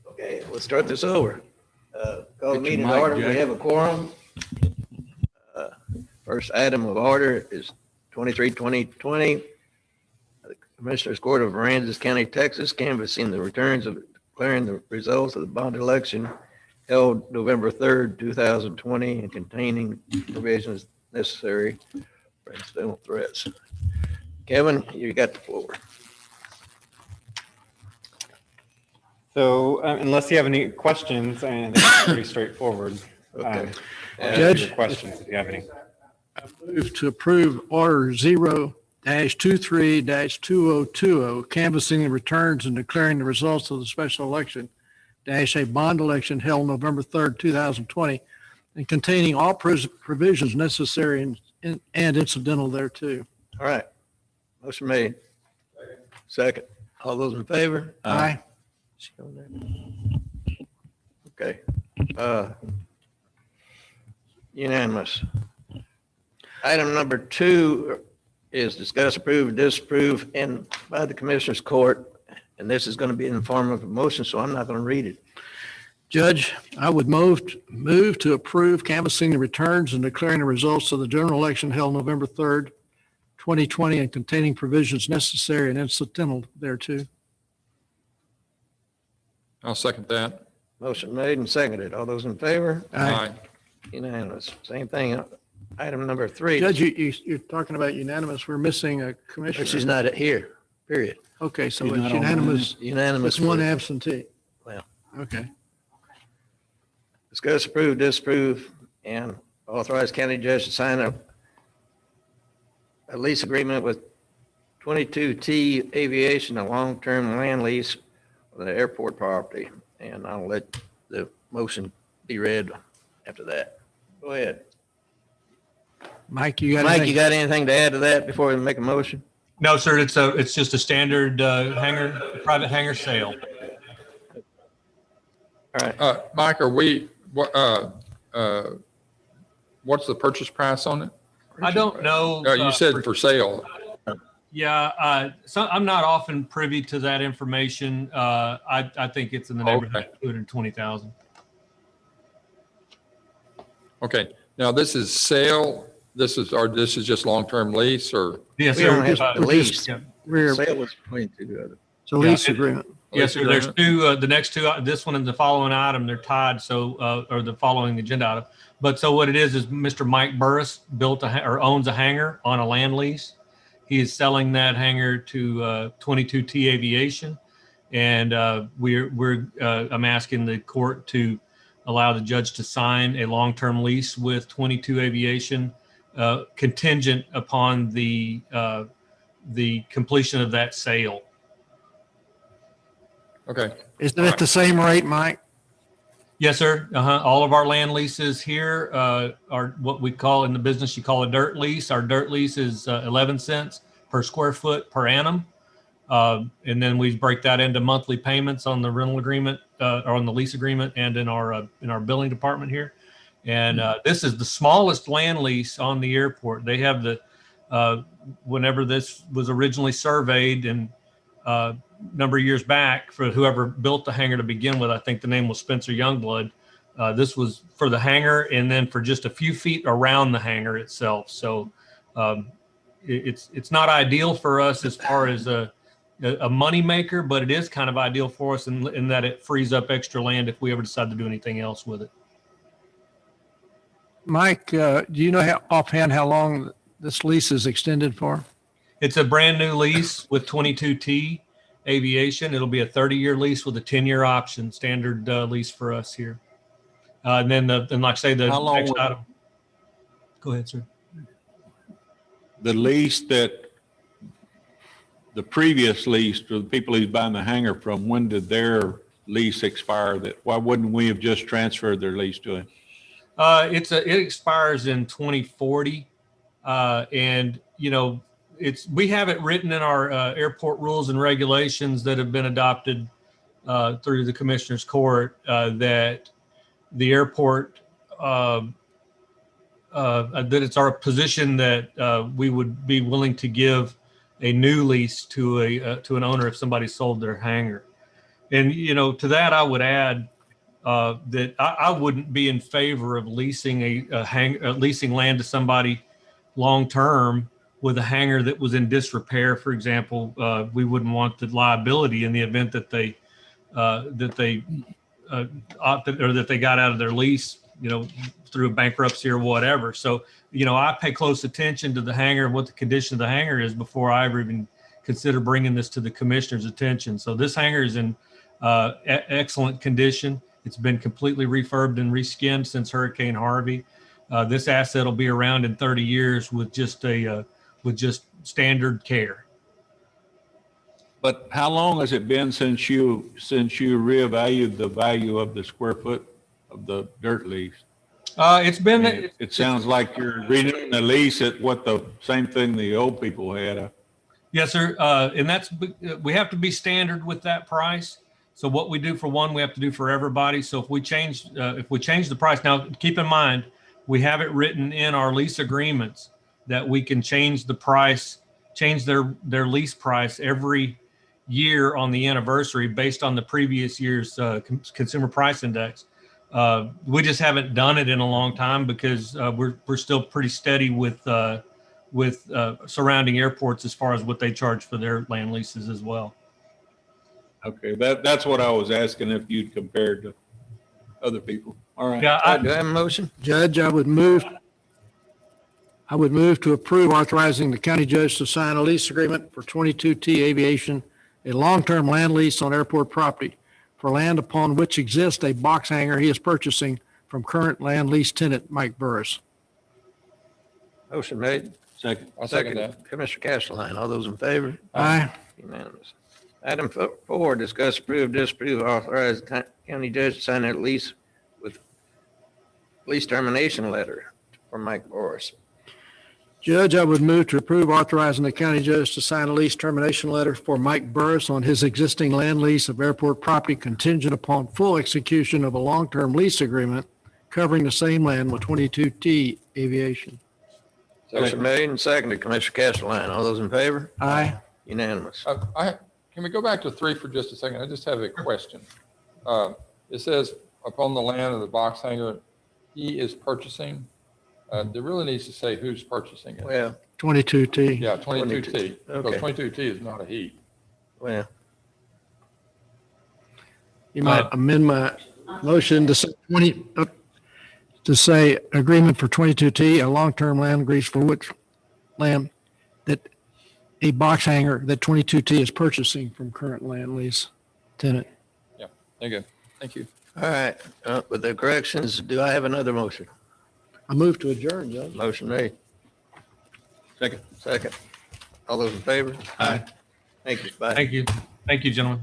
Okay, we'll start this over. Call the Get your meeting to mic, order. We Jack. have a quorum. First item of order is 23-2020. The Commissioners Court of Aransas County, Texas, canvassing the returns of declaring the results of the bond election held November 3rd, 2020, and containing provisions necessary for incidental threats. Kevin, you got the floor. So unless you have any questions, and it's pretty straightforward. Okay. I'll answer Judge? your questions if you have any. Move to approve Order 0-23-2020, canvassing the returns and declaring the results of the special election, a bond election held November 3rd, 2020, and containing all provisions necessary and incidental thereto. All right. Motion made. Second. All those in favor? Aye. Okay. Unanimous. Item number 2 is discuss, approve, disapprove, and by the Commissioners Court. And this is going to be in the form of a motion, so I'm not going to read it. Judge, I would move to approve canvassing the returns and declaring the results of the general election held November 3rd, 2020, and containing provisions necessary and incidental thereto. I'll second that. Motion made and seconded. All those in favor? Aye. Unanimous. Same thing. Item number 3. Judge, you're talking about unanimous. We're missing a commissioner. She's not here, period. Okay, so She's it's not on unanimous. Unanimous. It's one for- absentee. Well. Okay. Discuss, approve, disapprove, and authorize county judge to sign a lease agreement with 22T Aviation, a long-term land lease for the airport property. And I'll let the motion be read after that. Go ahead. Mike, you got Mike, anything? you got anything to add to that before we make a motion? No, sir, it's just a standard hangar, private hangar sale. All right. Mike, what's the purchase price on it? I don't know. You said for sale. Yeah, so I'm not often privy to that information. I think it's in the neighborhood of 220,000. Okay. Now this is sale. This is just long-term lease or? Yes, We don't sir. have the lease. Yeah. We're, Sale was between two others. it's a lease Yeah. agreement. Yes, sir. There's two, the next two, this one and the following item, they're tied. So, or the following agenda item. But so what it is Mr. Mike Burris owns a hangar on a land lease. He is selling that hangar to 22T Aviation. And I'm asking the court to allow the judge to sign a long-term lease with 22 Aviation contingent upon the completion of that sale. Okay. Isn't it the same rate, Mike? Yes, sir. All of our land leases here are what we call in the business, you call a dirt lease. Our dirt lease is 11 cents per square foot per annum. And then we break that into monthly payments on the rental agreement or on the lease agreement and in our billing department here. And this is the smallest land lease on the airport. They have whenever this was originally surveyed and number of years back for whoever built the hangar to begin with, I think the name was Spencer Youngblood. This was for the hangar and then for just a few feet around the hangar itself. So it's not ideal for us as far as a money maker, but it is kind of ideal for us in that it frees up extra land if we ever decide to do anything else with it. Mike, do you know offhand how long this lease is extended for? It's a brand new lease with 22T Aviation. It'll be a 30-year lease with a 10-year option, standard lease for us here. And then, like I say, the How long next will- item. Go ahead, sir. The lease that, the previous lease to the people he's buying the hangar from, when did their lease expire? Why wouldn't we have just transferred their lease to him? It expires in 2040. And, we have it written in our airport rules and regulations that have been adopted through the Commissioner's Court that the airport, that it's our position that we would be willing to give a new lease to an owner if somebody sold their hangar. And, you know, to that, I would add that I wouldn't be in favor of leasing leasing land to somebody long-term with a hangar that was in disrepair, for example. We wouldn't want the liability in the event that they opted or that they got out of their lease, you know, through a bankruptcy or whatever. So, you know, I pay close attention to the hangar and what the condition of the hangar is before I ever even consider bringing this to the commissioner's attention. So this hangar is in excellent condition. It's been completely refurbed and reskinned since Hurricane Harvey. This asset will be around in 30 years with just standard care. But how long has it been since you reevaluated the value of the square foot of the dirt lease? It's been. It sounds like you're renewing the lease at what the same thing the old people had. Yes, sir. And we have to be standard with that price. So what we do for one, we have to do for everybody. So if we change the price, now keep in mind, we have it written in our lease agreements that we can change the price, change their lease price every year on the anniversary based on the previous year's consumer price index. We just haven't done it in a long time because we're still pretty steady with surrounding airports as far as what they charge for their land leases as well. Okay, that's what I was asking, if you'd compared to other people. All right. Yeah, Do I have a motion? Judge, I would move to approve authorizing the county judge to sign a lease agreement for 22T Aviation, a long-term land lease on airport property for land upon which exists a box hangar he is purchasing from current land lease tenant Mike Burris. Motion made. Second. I'll second that. Commissioner Castleline, all those in favor? Aye. Unanimous. Item 4, discuss, approve, disapprove, authorize county judge to sign a lease with lease termination letter for Mike Boris. Judge, I would move to approve authorizing the county judge to sign a lease termination letter for Mike Burris on his existing land lease of airport property contingent upon full execution of a long-term lease agreement covering the same land with 22T Aviation. Motion made and seconded. Commissioner Castleline, all those in favor? Aye. Unanimous. Can we go back to 3 for just a second? I just have a question. It says upon the land of the box hangar, he is purchasing. There really needs to say who's purchasing it. Well, 22T. Yeah, 22T. Okay. Because 22T is not a he. well, You might amend my motion to say to say agreement for 22T, a long-term land lease for which land that a box hangar that 22T is purchasing from current land lease tenant. Yeah, okay. Thank you. all right. With the corrections, do I have another motion? I move to adjourn, Judge. Motion made. Second. All those in favor? Aye. Thank you. Bye. Thank you. Thank you, gentlemen.